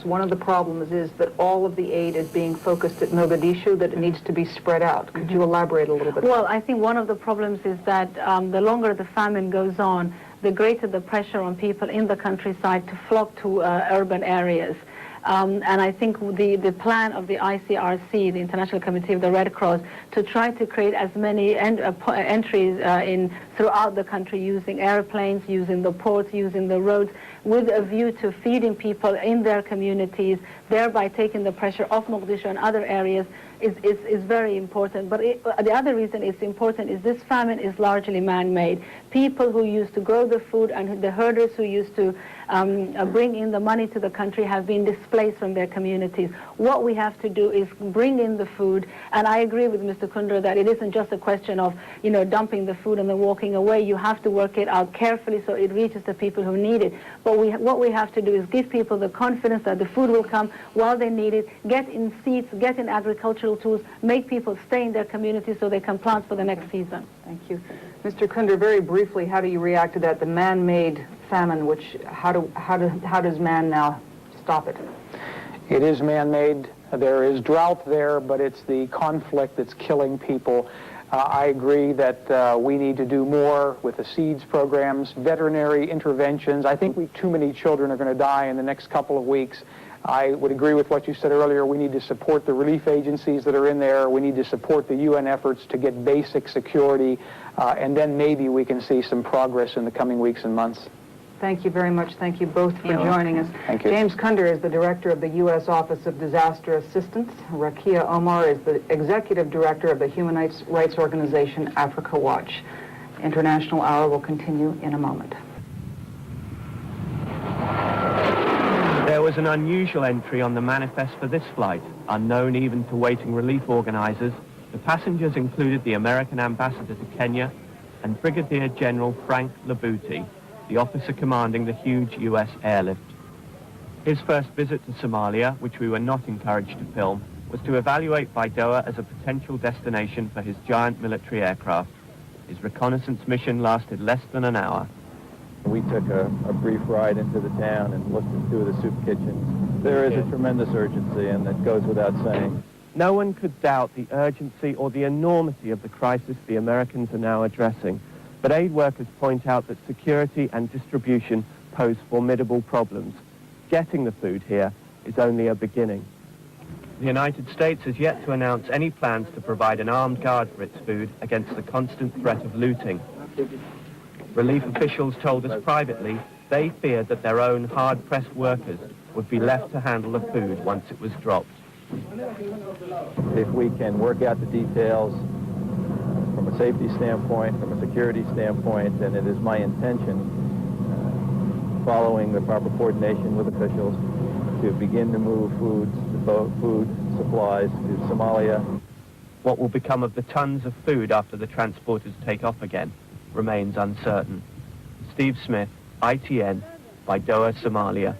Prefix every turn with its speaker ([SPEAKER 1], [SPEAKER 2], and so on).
[SPEAKER 1] One of the problems is that all of the aid is being focused at Mogadishu, that it needs to be spread out. Could you elaborate a little bit?
[SPEAKER 2] Well, I think one of the problems is that the longer the famine goes on, the greater the pressure on people in the countryside to flock to urban areas. And I think the plan of the ICRC, the International Committee of the Red Cross, to try to create as many entries throughout the country using airplanes, using the ports, using the roads, with a view to feeding people in their communities, thereby taking the pressure off Mogadishu and other areas, is very important. But the other reason it's important is this famine is largely man-made. People who used to grow the food and the herders who used to bring in the money to the country have been displaced from their communities. What we have to do is bring in the food, and I agree with Mr. Kundra that it isn't just a question of, dumping the food and then walking away. You have to work it out carefully so it reaches the people who need it. But what we have to do is give people the confidence that the food will come while they need it, get in seeds, get in agricultural tools, make people stay in their communities so they can plant for the next season.
[SPEAKER 1] Thank you. Mr. Kundra, very briefly, how do you react to that, the man-made famine, how does man now stop it?
[SPEAKER 3] It is man-made. There is drought there, but it's the conflict that's killing people. I agree that we need to do more with the seeds programs, veterinary interventions. I think too many children are going to die in the next couple of weeks. I would agree with what you said earlier. We need to support the relief agencies that are in there. We need to support the UN efforts to get basic security, and then maybe we can see some progress in the coming weeks and months.
[SPEAKER 1] Thank you very much. Thank you both for joining us.
[SPEAKER 3] Thank you.
[SPEAKER 1] James Kundra is the director of the U.S. Office of Disaster Assistance. Raqiya Omar is the executive director of the human rights organization Africa Watch. International Hour will continue in a moment.
[SPEAKER 4] There was an unusual entry on the manifest for this flight, unknown even to waiting relief organizers. The passengers included the American ambassador to Kenya and Brigadier General Frank Labuti, the officer commanding the huge U.S. airlift. His first visit to Somalia, which we were not encouraged to film, was to evaluate Baidoa as a potential destination for his giant military aircraft. His reconnaissance mission lasted less than an hour.
[SPEAKER 5] We took a brief ride into the town and looked at two of the soup kitchens. There is a tremendous urgency, and it goes without saying.
[SPEAKER 4] No one could doubt the urgency or the enormity of the crisis the Americans are now addressing. But aid workers point out that security and distribution pose formidable problems. Getting the food here is only a beginning. The United States has yet to announce any plans to provide an armed guard for its food against the constant threat of looting. Relief officials told us privately they feared that their own hard-pressed workers would be left to handle the food once it was dropped.
[SPEAKER 5] If we can work out the details from a safety standpoint, from a security standpoint, then it is my intention, following the proper coordination with officials, to begin to move food supplies to Somalia.
[SPEAKER 4] What will become of the tons of food after the transporters take off again remains uncertain. Steve Smith, ITN, Baidoa, Somalia.